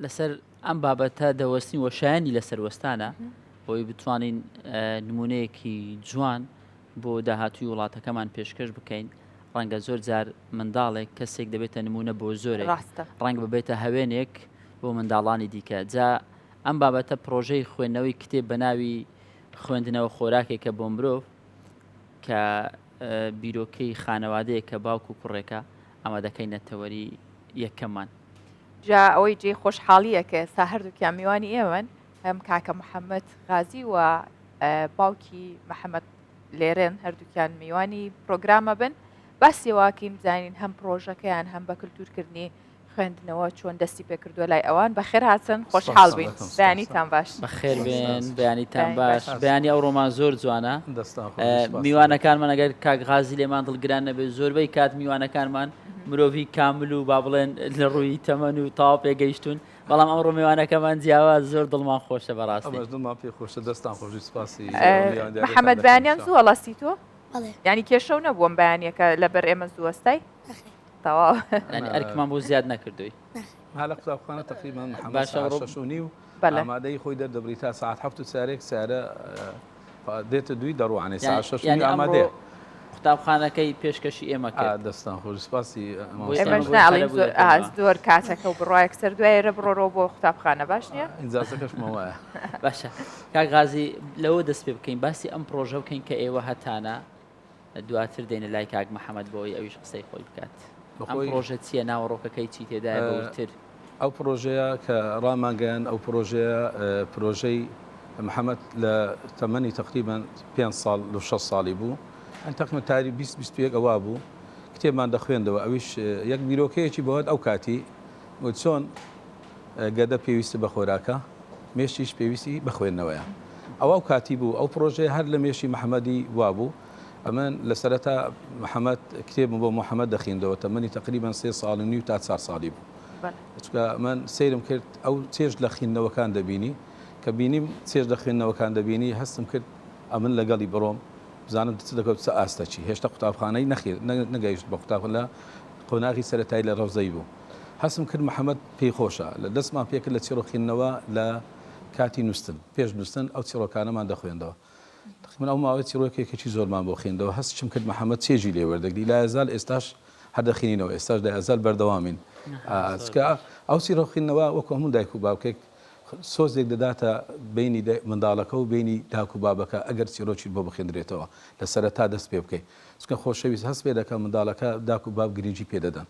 لەسەر ئەم بابەتە دەوەستنی وەشایانی لەسەر وەستانە بۆی بتوانین نمونەیەکی جوان بۆ داهاتوی وڵاتەکەمان پێشکەش بکەین. ڕەنگە زۆر جار منداڵێک کەسێک دەبێتە نمونە بۆ زۆرێک، ڕەنگە ببێتە هەوێنێک بۆ منداڵانی دیکە. جا ئەم بابەتە پرۆژەی خوێندنەوەی کتێب بە ناوی خوێندنەوە خۆراکێکە بۆ مرۆڤ کە بیرۆکەی خانەوادەیە کە باوکو و کوڕێکە ئەمە دەکەینەتەوەری یەکەممان. جا ئەوەی جێ خۆشحاڵیە کە ئێستا هەردووکیان میوانی ئێوەن، هەم کاکە محەممەد غازی و باوکی محەممەد لێرێن هەردووکیان میوانی پرۆگرامە بن، باسی واکەین بزانین هەم پرۆژەکەیان هەم بە کللتورکردنی خوێندنەوە چۆن دەستی پێ کردووە لای ئەوان. بەخێر هاتن، خۆشحاڵ بین، بەیانیتان باش. بەخێر بێن، بەیانیتان باش. بەیانی ئەو ڕۆمان زۆر جوانە. میوانەکانمان ئەگەر کاک غازی لێمان دڵگران نەبێت، زۆربەی کات میوانەکانمان مرۆڤی کامل و با بڵێن لە ڕووی تەمەن و تاوا پێگەیشتون، بەڵام ئەمڕۆ میوانەکەمان جیاواز زۆر دڵمان خۆشە بەڕاستی. دڵمان پێ خۆشە، دەستان خۆشی سپاسی. محەممەد بەیانیان زوو وەڵاستی تۆ؟ ینی کێشە و نەبووم بەیانیەکە لەبەر ئێمە زووەستای تەواو ئەرکمان بۆ زیاد نەکردووی. هەڵە قوتابخانە تقریبا محەممەد ساعت 6:30 ئامادەی خۆی دەردەبری تا ساعت 7 سارێک سارە دێتە دوی دەڕوانێ ساعت 6 ئامادەیە. قوتابخانەکەی پێشکەشی ئێمە کرد. دەستان خۆش سپاسی. ئێمەش ناڵین زۆر کاتەکە و بڕایەک سەر دوایێرە بڕۆ بۆ قوتابخانە باش نییە؟ ئینجازەکەشمە وایە. باشە کاک غازی لەوە دەست پێ بکەین، باسی ئەم پرۆژە بکەین کە ئێوە هەتانە دواتر دێنە لای کاک محەممەد بۆی ئەویش قسەی خۆی بکات. ئەم پرۆژە چییە؟ ناوەڕۆکەکەی چی تێدایە بەورتر؟ ئەو پرۆژەیە کە ڕامانگەیان ئەو پرۆژەیە پرۆژەی محەممەد لە تەمەنی تقریبان 5 ساڵ لە 6 ساڵی بوو، ئەن تەقریبان تاری 20-21 ئەوا بوو کتێبمان دەخوێندەوە. ئەویش یەک بیرۆکەیەکی بۆهات ئەو کاتی چۆن گەدە پێویستە بە خۆراکە، مێشتیش پێویستی بخوێندنەوەیە. ئەو کاتی بوو ئەو پرۆژەیە هەر لە مێشی محەممەدی وا بوو. ئەمن لە سەرەتا محەممەد کتێبم بۆ محەممەد دەخیندەوە، تەمەنی تقریبان 3 ساڵی نیو تا 4 ساڵی بوو. چکە من سیرم کرد ئەو چێژ لە خوێندنەوەکان دەبینی کە بینیم چێژ لە خوێندنەوەکان دەبینی، هەستم کرد ئەمن لەگەڵی بڕۆم بزانم چ دەکەوت چ ئاستەچی. هێشتا قوتابخانەی نەگەیشت بە قوتابخانە لە قۆناغی سەرەتایی لە ڕەوزەی بوو. هەستم کرد محەممەد پێی خۆشە لە دەستمان پێکرد لە چیرۆ خوێندنەوە لە کاتی نووسن، پێش نووسن ئەو چیرۆکانەمان دەخوێندەوە. من ئەو ماوەی چیرۆکێکی زۆرمان بۆ خوێندەوە. هەستم کرد محەممەد چێژی لێ وەردەگری لا ئەزال ئێستاش هەردەخینینەوە، ئێستاش ئەزال بەردەوامین. ئەو چیرۆ خوێندنەوە وەکو هەموو دایک و باوکێک سۆزێک دەداتە بینی منداڵەکە و بینی داک و بابەکە ئەگەر چیرۆکی بۆ بخێنرێتەوە لە سەرەتا دەست پێ بکەیت. چکە خۆشەویست هەست پێ دەکە منداڵەکە داک و باب گرنگی پێدەدەن.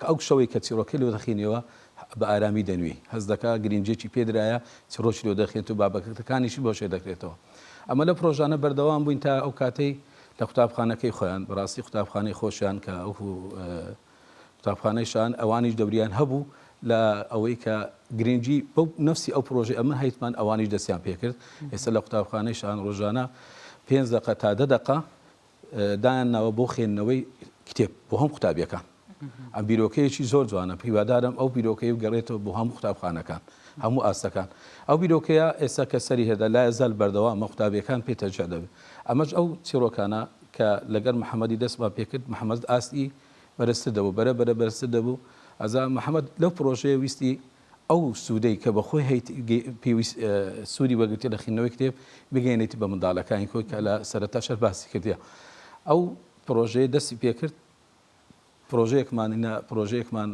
ئەو شەوەی کە چیرۆکەی لێ دەخینەوە بە ئارامی دەنوی، هەست دەکا گرنجێکی پێدرایە چیرۆکی لێ دەخێت و بابەکەکانیشی بۆ شێ دەکرێتەوە. ئەمە لە پرۆژانە بەردەوام بووین تا ئەو کاتەی لە قوتابخانەکەی خۆیان بەڕاستی قوتابخانەی خۆشیان کە ئەو قوتابخانەیشان ئەوانیش دەوریان هەبوو لە ئەوەی کە گرنگی بەو نفسی ئەو پرۆژه ئەمە هەیتمان ئەوانیش دەستیان پێکرد. ئێستا لە قوتابخانەیشان ڕۆژانە 5 دقه تا 10 دقه دایانناوە بۆ خوێندنەوەی کتێب بۆ هەم قوتابیەکان. ئەم بیرۆکەیەکی زۆر جوانە، پێوادارم ئەو بیرۆکەی بگەڕێتەوە بۆ هەموو قوتابخانەکان هەموو ئاستەکان. ئەو بیرۆکەیە ئێستا کە سەری هێدا لا ئەزال بەردەوامە قوتابیەکان پێتەجە دەبێت. ئەمەش ئەو چیرۆکانە کە لەگەر محەممەدی دەستمان پێکرد، محەممەد ئاستی بەرزتر دەبوو، بەرەبەرە بەرزتر دەبوو. ئەزا محەممەد لەو پرۆژەیە ویستی ئەو سوودەی کە بەخۆی پێویست سوودی وەرگرتێ لە خوێندنەوەی کتێب بگەێنێتی بە منداڵەکانی خۆی کە لە سەرەتا شەر باسی کردیە. ئەو پرۆژەیە دەستی پێکرد، پرۆژەیەکمان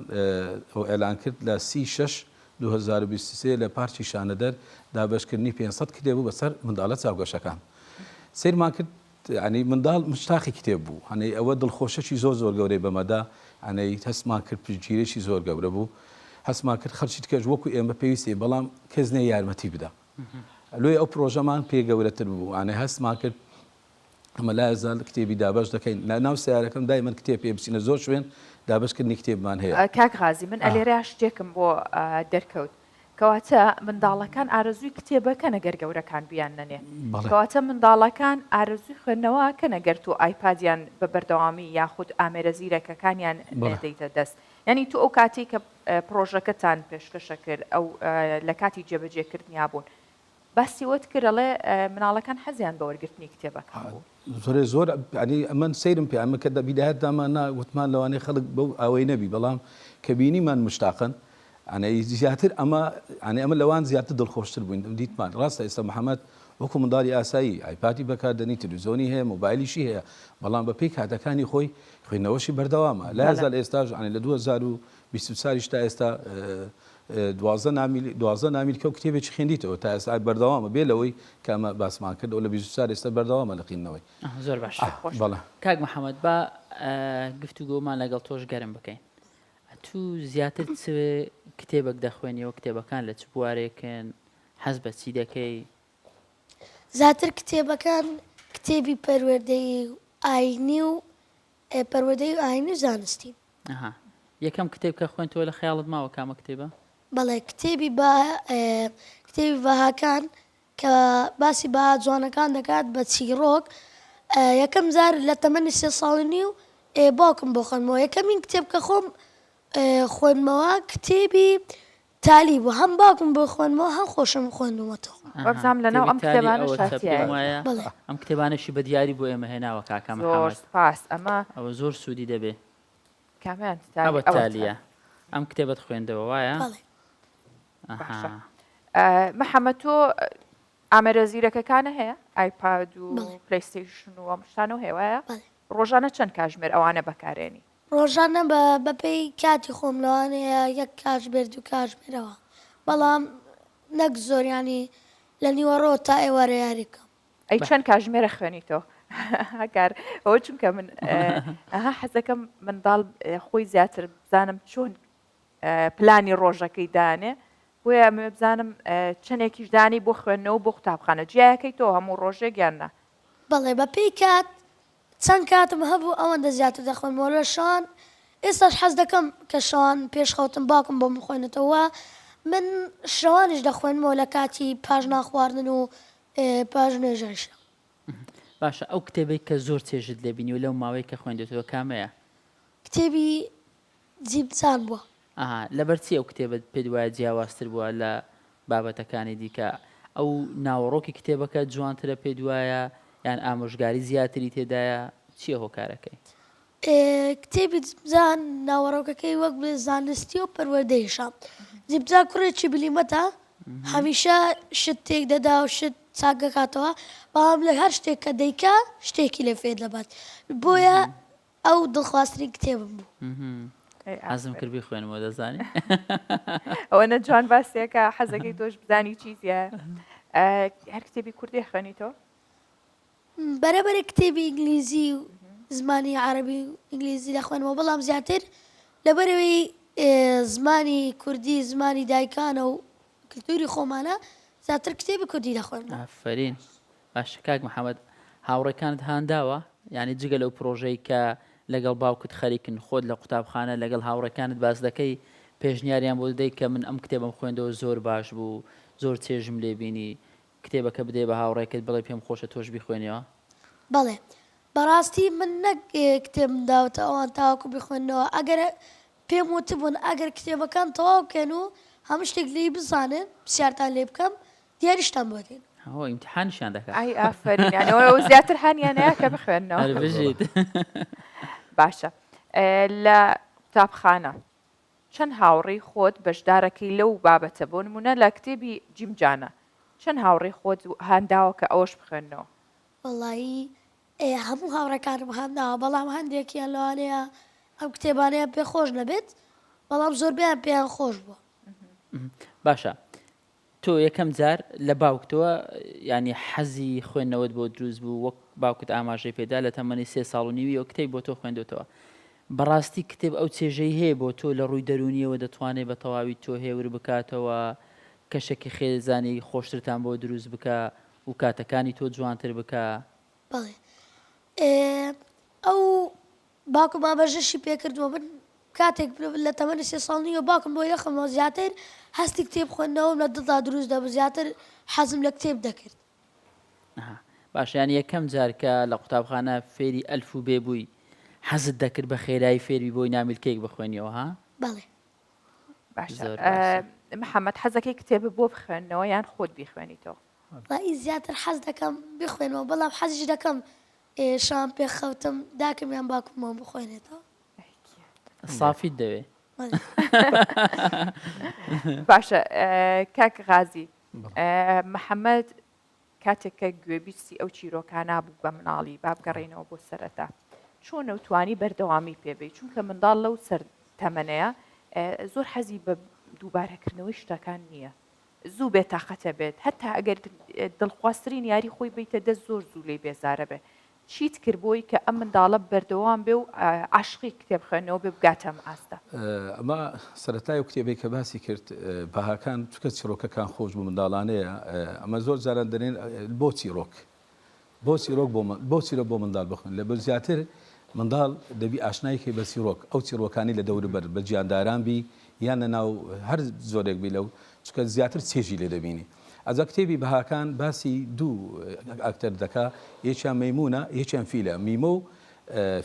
ئەو ئێلان کرد لە 30/6/2023 لە پارکی شانەدەر دابەشکردنی 500 کتێب بوو بەسەر منداڵە چاوگەشەکان. سیرمان کرد ینی منداڵ مشتاقی کتێب بوو، هەنەی ئەوە دڵخۆشەکی زۆر گەورەی بەمەدا، ئەنەی هەستمان کرد پشتگیرێکی زۆر گەورە بوو. هەستمان کرد خەرچی تکەش وەکو ئێمە پێویستی، بەڵام کەس نێ یارمەتی بدە. لۆی ئەو پرۆژەمان پێ گەورەتر بوو، ئەنێ هەستمان کرد ئەمە لا ئەزال کتێبی دابەش دەکەین. لە ناو سیارەکەم دایمەن کتێب پێ بچینە زۆر شوێن دابەشکردنی کتێبمان هەیە. کاک غازی من ئەلێرە شتێکم بۆ دەرکەوت، کەواتە منداڵەکان ئارەزووی کتێبەکە نەگەر گەورەکان بیان نەنێ، کەواتە منداڵەکان ئارەزووی خوێندنەوە کە نەگەر و ئایپادیان بە بەردەوامی یاخود ئامێرە زیرەکەکانیان دەیتە دەست. یعنی تو ئەو کاتی کە پرۆژەکەتان پێشکەشە کرد ئەو لە کاتی جێبەجێکردنیا بوون، باسی وت کردڵێ مناڵەکان حەزیان بە وەرگرتنی کتێبەکان بوو. زۆر ینی ئەمە سەیرم پێ ئەمە کە دەبیداەت دامان وتمان لەوانەیە خەڵک بەو ئەوەی نەبی، بەڵام کە بینیمان مشتاقن يعني زیاتر ئەمە لەوان زیاتر دڵخۆشتر بووین دیتمان ڕاستە ئێستا محەممەد وەکو منداڵی ئاسایی ئایپاتی بەکاردەنی تلویزیۆنی هەیە مۆبایلیشی هەیە بەڵام بە پێی کاتەکانی خۆی خوێندنەوەشی بەردەوامە لا یزال ئێستاژ لە 2020 تا ئێستا 12 نامیل کەوت کتێبێکی خوێندیتەوە تا ئێستا بەردەوامە بێ لەوەی کامە باسمان کرد ئەو لە 24 ئێستا بەردەوامە لە خوێندنەوەی زۆر باش بەڵێ کاک محەممەد بە گفتوگۆمان لەگەڵ تۆش گەرم بکەین تو زیاتر کتێبێک دەخوێنیەوە کتێبەکان لە چ بوارێکن حەز بە چی دەکەی زیاتر کتێبەکان کتێبی پەروەردەی ئاینی و پەروەردەی و ئاینی و زانستی یەکەم کتێب کە خوێنتەوە لە خەیاڵت ماوە کامە کتێبە بەڵێ کتێبی بەهاکان کە باسی بەها جوانەکان دەکات بە چیرۆک یەکەم زار لە تەمەنی 3 ساڵی و باوکم بۆ خوێنمەوە یەکەمین کتێب کە خۆم خوێنمەوە کتێبی تالی بوو هەم باوکم بۆ خوێنمەوە هەم خۆشم خوێندومەتەوە وەبزانام لەناو ئەم کتێبانە شاتیایە ئەم کتێبانەشی بە دیاری بۆ ئێمە هێناوە کاکەم زۆر سپاس ئەوە زۆر سوودی دەبێ کامیان ئەوە تالیە ئەم کتێبەت خوێندەوە وایە محەممەد تۆ ئامێرە زیرەکەکانە هەیە ئایپاد و پلەیستیشن و ئەم شتانەوە هێوایە ڕۆژانە چەند کاتژمێر ئەوانە بەکارێنی ڕۆژانە بەپێی کاتی خۆم لەوانەیە یەک کاتژمێر دوو کاتژمێرەوە بەڵام نەک زۆریانی لە نیوەڕۆ تا ئێوارە یاریکەم ئەی چەند کاتژمێرە خوێنیتەوە هەکار ئەوە چونکە من حەزەکەم منداڵ خۆی زیاتر بزانم چۆن پلانی ڕۆژەکەی دانێ بۆیە ئەمە بزانم چەندێکیش دانی بۆ خوێندنەوە بۆ قوتابخانە جیایەکەی تۆ هەموو ڕۆژێک یاننا بەڵێ بەپێی کات چەند کاتم هەبوو ئەوەندە زیاتر دەخۆنمەوە لە شان ئێستاش حەز دەکەم کە شەوان پێشخەوتم باوکم بۆ من خوێنێتەوە من شەوانش دەخوێنمەوە لە کاتی پاش ناخواردن و پاش نوێژەشە باشە ئەو کتێبێک کە زۆر چێژت لێبینی و لەو ماوەی کە خوێندێتەوە کامەیە کتێبی جیبجان بووە لەبەرچی ئەو کتێبت پێ وایە جیاوازتر بووە لە بابەتەکانی دیکە ئەو ناوەڕۆکی کتێبەکە جوانترە پێ وایە یان ئامۆژگاری زیاتری تێدایە چییە هۆکارەکەی کتێبی جیبجان ناوەڕۆکەکەی وەک بێ زانستی و پەروەردەیشە جیبجان کوڕێکی بلیمەتە هەمیشە شت تێک دەدا و شت چاکەکاتەوە بەڵام لە هەر شتێک کە دەیکا شتێکی لێ فێر دەبات بۆیە ئەو دڵخوازترین کتێبم بوو حەزم کرد بخوێنمەوە دەزانی ئەوە نەجوان باسیەکە حەزەکەی تۆش بزانی چیزیە هەر کتێبی کوردی خوێنیتەوە بەرەبەرە کتێبی ئینگلیزی و زمانی عەرەبی و ئینگلیزی دەخوێنەوە بەڵام زیاتر لەبەرەوەی زمانی کوردی زمانی دایکانە و کلتوری خۆمانە زیاتر کتێبی کوردی دەخوێنەوە ئافرین باشە کاک محەممەد هاوڕێکانت هانداوە یعنی جگە لەو پرۆژەی کە لەگەڵ باوکت خەریکن خۆت لە قوتابخانە لەگەڵ هاوڕەکانت باز دەکەی پێشنیاریان بۆ دەی کە من ئەم کتێبم خوێندەوە زۆر باش بوو زۆر چێژم لێبینی کتێبەکە بدێ بە هاوڕێکت بڵێ پێم خۆشە تۆش بیخوێنیەوە بەڵێ بەڕاستی من نەک کتێبم داوتە ئەوان تاواکو بخوێنەوە ئەگەر پێم وتبوون ئەگەر کتێبەکان تەواو بکەن و هەموو شتێک لێی بزانن پرسیارتان لێ بکەم دیاریشتان بۆ دێن هو امتحانشان دەکات ئای ئافرین یانەوە زیاتر هەنیانەیە کە بخوێنەوە بژیت باشە لە قوتابخانە چەند هاوڕێی خۆت بەشدارەکەی لەو بابەتە بۆ نمونە لە کتێبی جیمجانە چەند هاوڕێی خۆت هانداوە کە ئەوەش بخوێنەوە وەڵایی هەموو هاوڕەکانم هانداوە بەڵام هەندێکیان لەوانەیە ئەم کتێبانەیە پێ خۆش نەبێت بەڵام زۆربیان پێیان خۆش بووە باشە تۆ یەکەم جار لە باوکتەوە ینی حەزی خوێندنەوەت بۆ دروست بوو وەک باوکت ئاماژەی پێدا لە تەمەنی 3 ساڵ و نیوی ئەو کتێب بۆ تۆ خوێندوتەوە بەڕاستی کتێب ئەو چێژەی هەیە بۆ تۆ لە ڕووی دەرونیەوە دەتوانێت بە تەواوی تۆ هێور بکاتەوە کەشێکی خێزانی خۆشترتان بۆ دروست بکە و کاتەکانی تۆ جوانتر بکە بەڵێ ئەو باوکم ئاماژەشی پێکردووە من کاتێک لە تەمەنی 3 ساڵ نیوە باوکم بۆ یەخەمەوە زیاتر هەستی کتێب خوێندنەوەم لە دڵدا دروست دەبوو زیاتر حەزم لە کتێب دەکرد باش ینی یەکەم جارکە لە قوتابخانە فێری ئەلف و بێ بووی حەزت دەکرد بە خێرایی فێری بۆی نامیلکەیەک بخوێنیەوە ها بەڵێ باشە محەممەد حەزەکەی کتێبە بۆ بخوێنەوە یان خۆت بیخوێنیتەوە وای زیاتر حەز دەکەم بخوێنەوە بەڵام حەزیش دەکەم شام پێخەوتم داکەم یان باوکمەوە بخوێنێتەوە سافیت دەوێ باشە کاک غازی محەممەد کاتێک کە گوێبیستی ئەو چیرۆکانە بوو بە مناڵی بابگەڕێنەوە بۆ سەرەتا چۆن ئەوتوانی بەردەوامی پێبێت چونکە منداڵ لەو سەر تەمەنەیە زۆر حەزی بە دووبارەکردنەوەی شتەکان نییە زوو بێت تااقەتە بێت هەتا ئەگەر دڵخواستترین یاری خۆی بیتە دەست زۆر زوو لێ بێزارە بێ چیت کرد بۆی کە ئەم منداڵە بەردەوام بێ و عاشقی کتێب خوێنەوە بێ بگاتە ئاستە ئەمە سەرەتای و کتێبەی کە باسی کرد بەهاکان چکە چیرۆکەکان خۆش بوو منداڵانەیە ئەمە زۆر جاران دەنێن بۆ چیرۆک بۆ چیرۆ بۆ منداڵ بخوێن لە بەر زیاتر منداڵ دەبی ئاشنایکی بە چیرۆک ئەو چیرۆکانی لە دەوروبەر بە گیانداران بی یان لە ناو هەر زۆرێک بی لەو چکە زیاتر چێژی لێ دەبینی ئەجا کتێبی بەهاکان باسی دوو ئاکتەر دەکا یەکیان مەیمونە یەکیان فیلە میمە و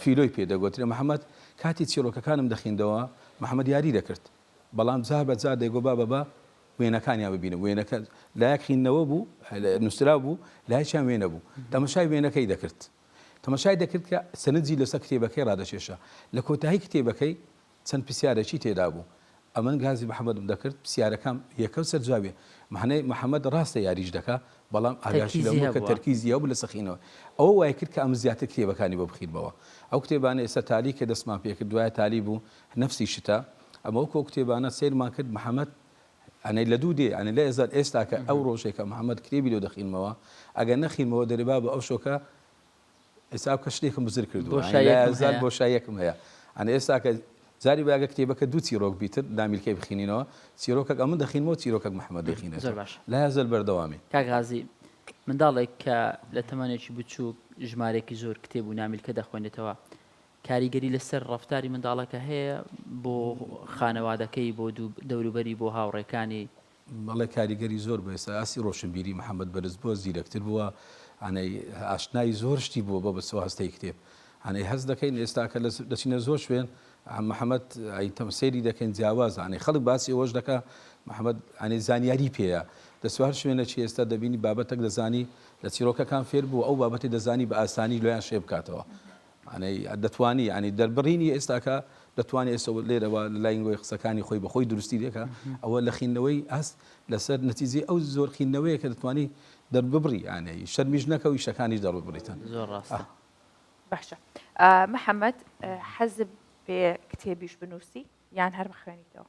فیلۆی پێدەگوترێ محەممەد کاتی چیرۆکەکانم دەخیندەوە محەممەد یاری دەکرد بەڵام جار بە جار دەیگۆ بابە وێنەکانیان ببینە وێنەکە لایەک خینەوە بوو نووسرا بوو لایەکیان وێنە بوو تەمەشای وێنەکەی دەکرد تەمەشای دەکرد کە سەنجی لەسەر کتێبەکەی ڕادەشێشە لە کۆتایی کتێبەکەی چەند پرسیارێکی تێدا بوو ئەمن گازی محەممەدم دەکرد پرسیارەکەم یەکەو سەر جوابێ معنەی محەممەد ڕاستە یاریش دەکا بەڵام ئاگاشی لەمە کە تەرکیزیە بوو لە سەخینەوە ئەوە وای کرد کە ئەم زیاتر کتێبەکانی بۆ بخیربەوە ئەو کتێبانە ئێستا تالی کە دەستمان پێکرد دوایە تالی بوو نفسی شتا ئەمە وەکو کتێبانە سیرمان کرد محەممەد ئەنەی لە دوو دێ ئەنە لە ئێزار ئێستا کە ئەو ڕۆژێکە محەممەد کتێبی لێ دەخینمەوە ئەگەر نەخینمەوە دەرێبا بە ئەو شۆکە ئێستا کە شتێکم بزر کردووە زار بۆ شایەکم هەیە ئەنە ئێستا کە زاری باگە کتێبەکە دوو چیرۆک بیتر دامیلکەی بخینینەوە چیرۆکەک ئەمە دەخینەوە چیرۆکەک محەممەد دەخینێت زۆر باش لا یازل بەردەوامی کاک غازی منداڵێک کە لە تەمەنێکی بچوو ژمارێکی زۆر کتێب و نامیلکە دەخوێنێتەوە کاریگەری لەسەر ڕەفتاری منداڵەکە هەیە بۆ خانەوادەکەی بۆ دەوروبەری بۆ هاوڕێکانی بەڵێ کاریگەری زۆر بە ئێستا ئاسی ڕۆشنبیری محەممەد بەرز بۆ زیرەکتر بووە ئەنەی ئاشنایی زۆر شتی بووە بۆ بەسەوە هەستەی کتێب ئەنەی هەست دەکەین ئێستاکە دەچینە زۆر شوێن محەممەد ئەیتەم سەیری دەکەین جیاواز ئەنەی خەڵک باسی ئەوەش دەکا محەممەد ئەنەی زانیاری پێەیە دەسوار شوێنە چی ئێستا دەبینی بابەتێک دەزانی لە چیرۆکەکان فێر بوو ئەو بابەتی دەزانی بە ئاسانی لۆیان شێ بکاتەوە ئەنەی دەتوانی ئەنی دەربڕینی ئێستاکە دەتوانێت ئێستا لێرەوە لایەنگۆی قسەکانی خۆی بەخۆی دروستی دێکە ئەوە لە خینەوەی ئەست لەسەر نەتیجەی ئەو زۆر خینەوەیە کە دەتوانی دەرببڕی ئانەی شەرمیش نەکەوی شەکانیش دەڕبڕیتن زۆر ڕاستە باشە محەممەد حەزب بێ کتێبیش بنووسی یان هەر بخوێنیتەوە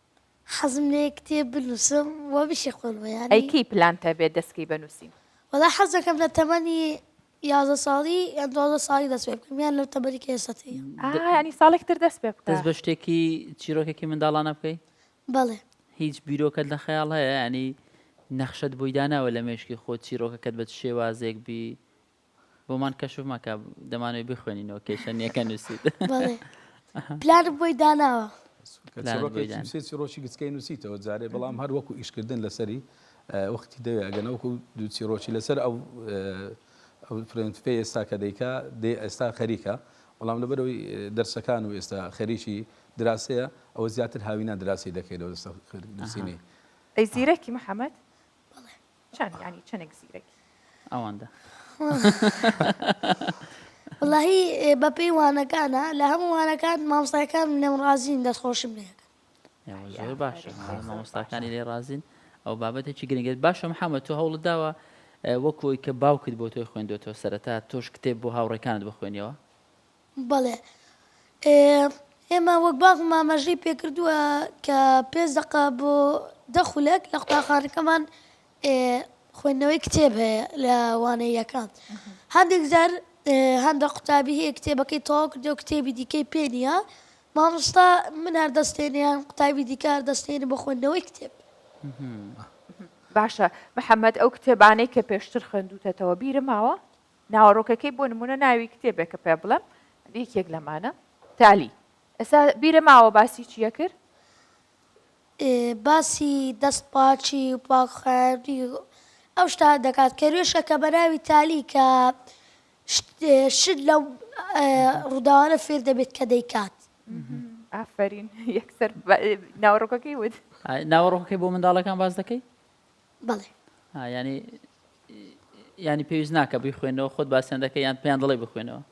حەزم لێ کتێب بنووسم وە بشی خۆنەوە یانی ئەیکەی پلانتە بێت دەستکەی بنووسین وەڵا حەز دەکەم لە تەمەنی 11 ساڵی یان 12 ساڵی دەست پێ بکەم یان لەو تەمەنی کە ئێستاەیە ینی ساڵێکتر دەست پێ بکە دەست بە شتێکی چیرۆکێکی منداڵانە بکەی بەڵێ هیچ بیرۆکەت لە خەیاڵ هەیە ینی نەخشت بۆی داناوە لە مێشکی خۆت چیرۆکەکەت بە شێوازێک بی بۆمان کەشومەکە دەمانوێت بخوێنینەوە کێشەنیەکە نووسیت بەڵێ پلانم بۆی داناوە چیرۆکی گچکەی نووسیتەوە جارێ بەڵام هەر وەکو ئیشکردن لەسەری وەختی دەوێ ئەگەنەوەکو دوو چیرۆکی لەسەر ئەو فرنتفێ ئێستا کە دەیکا دێ ئێستا خەریکە بەڵام لەبەرەوەی دەرسەکان و ئێستا خەریکی دراسەیە ئەوە زیاتر هاوینە دراسی دەکەیتەوە نووسینی ئەی زیرەکی محەممەد چەند ینی چەندێک زیرەکی ئەوەندە وڵی بە پێی وانەکانە لە هەموو وانەکان مامۆستایەکان نەمڕازین دەستخۆشم لێەکەن زۆر باشە مامۆستاکانی لێ ڕازین ئەو بابەتێکی گرنگێت باشە محەممەد تۆ هەوڵت داوە وەکۆی کە باوکت بۆ تۆی خوێندوێتەوە سەرەتا تۆش کتێب بۆ هاوڕێکانت بخوێنیەوە بەڵێ ئێمە وەک باوک مامەژەی پێکردووە کە 5 دقە بۆ دەخولێک لە قوتابخانەکەمان خوێندنەوەی کتێب هەیە لە وانەیەکان هەندێک جار هەندە قوتابی هەیە کتێبەکەی تەواو کردێ و کتێبی دیکەی پێ نییە مامۆستا من هەردەستێنیان قوتابی دیکە هەردەستێنی بە خوێندنەوەی کتێب باشە محەممەد ئەو کتێبانەی کە پێشتر خوێندوتەوە بیرە ماوە ناوەڕۆکەکەی بۆ نمونە ناوی کتێبێکە پێ بڵم یەکێک لەمانە تالی ئێستا بیرە ماوە باسی چیە کرد باسی دەستپاچی و پاکخواردنی ئەو شتا دەکات کە وێشە کە بەناوی تالی کە شت لەو ڕووداوانە فێر دەبێت کە دەیکات ئافرین یەکسەر ناوەڕۆکەکەی وت ناوەڕۆکەکەی بۆ منداڵەکان باز دەکەی بەڵێ ینی پێویست ناکە بخوێنەوە خۆت باسییان دەکەی یان پێیان دەڵێ بخوێنەوە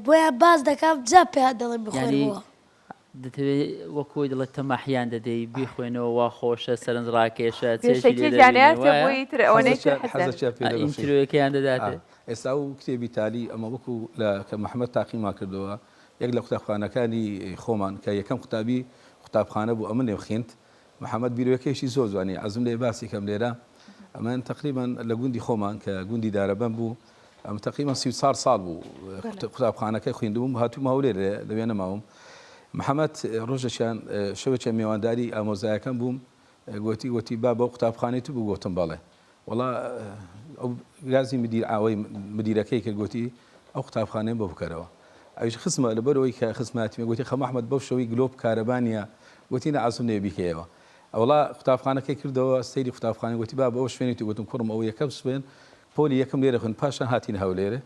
بۆیان باز دەکات جا پێیان دەڵێن بخوێنەوە دەتەوێت وەکوی دڵێت تەماحیان دەدەی بیخوێنەوە وا خۆشە سەرنج ڕاکێشە پێشەکی جانیاتە بۆی تر ئەوەنەی ئینترۆیەکەیان دەداتێت ئێستا و کتێبی تالی ئەمە وەکو کە محەممەد تاقیما کردەوە یەک لە قوتابخانەکانی خۆمان کە یەکەم قوتابخانە بوو ئەمە نێوخێنت محەممەد بیرۆکەیشی زۆر جوانی عزم لێ باسی کەم لێرە ئەمە تقریبا لە گوندی خۆمان کە گوندی دارەبەن بوو ئەم تقریبا 34 ساڵ بوو قوتابخانەکەی خوێندبووم هاتوومە هەولێرە لەوێ نەماوم محەممەد ڕۆژەشیان شەوەیە میێوانداری ئامۆزایەکەم بووم گوتی با بە قوتابخانەی تو بوو گوتم بەڵێ وڵا ئەو گازی ئاوەی مدیرەکەی کە گوتی ئەو قوتابخانەیە بۆ بکەرەوە ئەوش خسمە لەبەرەوەی کە خزمەتی گوتی خەم ئەحمەد بەو شەوەی گلۆب کارەبانیە گوتی نەعەزم لێ بیکەیەوە ئەوڵا قوتابخانەکەی کردەوە سەیری قوتابخانەی گوتی با بەەوە شوێنی تو گوتم کوڕم ئەو یەکەم سوێن پۆلی یەکەم لێرە خوێن پاشان هاتین هەولێرە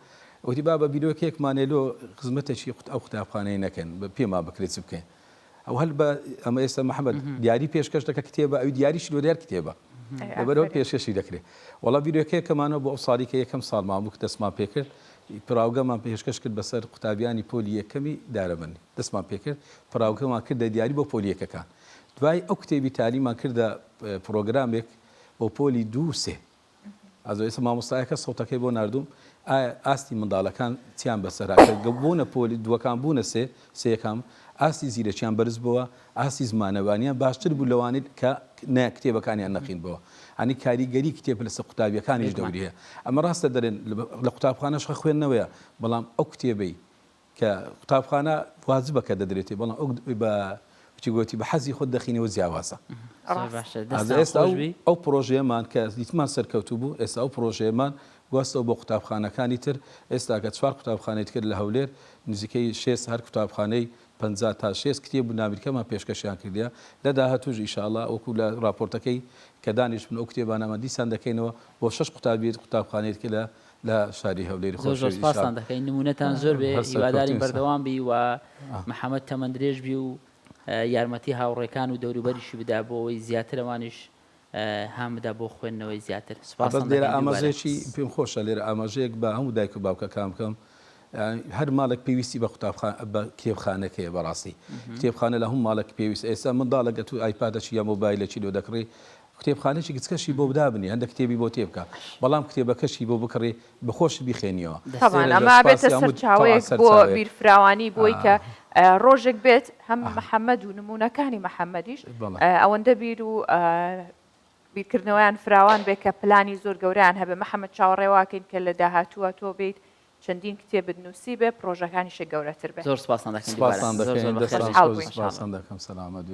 وتی با بە بیرۆکێکمانێ لۆ خزمەتێکی ئەو قوتابخانەی نەکەن بە پێما بکرێت بکەین ئەو هەل بە ئەمە ئێستا محەممەد دیاری پێشکەش دەکە کتێبە ئەوی دیاریشی لۆ دیار کتێبە لەبەرەوە پێشکەشی دەکرێت وڵا بیرۆکەیەکەمانەوە بۆ ئەو ساڵی کە یەکەم ساڵمان بوو دەستمان پێکرد پراوگەمان پێشکەش کرد بەسەر قوتابیانی پۆلی یەکەمی دارەبەنی دەستمان پێکرد پراوگەمان کردە دیاری بۆ پۆلی یەکەکان دوای ئەو کتێبی تالیمان کردە پرۆگرامێک بۆ پۆلی 2-3 ئەزۆ ئێستا مامۆستایەکە سەوتەکەی بۆ نردوم ئاستی منداڵەکان چیان بەسەراکە بوونە پۆلی دووەکان بوونە سێەکەم ئاستی زیرەکیان بەرز بووە ئاستی زمانەوانیان باشتر بوو لەوانێت کە کتێبەکانیان نەخین بەوە ئەنی کاریگەری کتێب لەسەر قوتابیەکانیش دەوریە ئەمە ڕاستە دەرێن لە قوتابخانەش خوێندنەوەیە بەڵام ئەو کتێبەی کە قوتابخانە واجبەکە دەدرێتێ بەڵام بە گوتی بە حەزی خۆت دەخینەوە جیاوازە ئێستا ئەو پرۆژەیەمان کە دیتمان سەرکەوتو بوو ئێستا ئەو پرۆژەیەمان گواستەوە بۆ قوتابخانەکانی تر ئێستا کە 4 قوتابخانەیت کرد لە هەولێر نزیکەی 6 هەر قوتابخانەی 50 تا 6 کتێب و نامیرکەمان پێشکەشیان کردیا لە داهاتووش ئینشاءالله وەکو لە راپۆرتەکەی کە دانیشتبوون ئەو کتێبانەمە دیسان دەکەینەوە بۆ 6 قوتابخانەیەت کە لە شاری هەولێری خۆش سپاسان دەکەین نمونەتان زۆر بێ هیواداری بەردەوام بی و محەممەد تەمەندرێژ بی و یارمەتی هاوڕێکان و دەوروبەریشی بدا بۆ ئەوەی زیاتر ئەوانش هەمدا بۆ خوێندنەوەی زیاتر لێرە ئاماژەیەکی پێم خۆشە لێرە ئاماژەیەک بە هەموو دایک و باوکەکان بکەم هەر ماڵێک پێویستی بە کتێبخانەکەیە بەڕاستی کتێبخانە لە هەموو ماڵێک پێویست ئێستا منداڵەکە تو ئایپادەکی یا مۆبایلێکی لۆ دەکڕی کتێبخانێکی گچکەشی بۆ بدابنی هەندێک کتێبی بۆ تێبکە بەڵام کتێبەکەشی بۆ بکڕی بخۆش بخێنیەوە ئەمە بێتە سەرچاوەیەک بۆ بیرفراوانی بۆی کە ڕۆژێک بێت هەم محەممەد و نمونونەکانی محەممەدیش ئەوەندە بیر و بیرکردنەوەیان فراوان بێت کە پلانی زۆر گەوریان هەبێ محەممەد چاوەڕێواکەین کە لە داهاتووە تۆ بێت چەندین کتێب بنووسی بێ پرۆژەکانیشە گەورەتر بێت زۆر سپاسان دەکەین سلامەت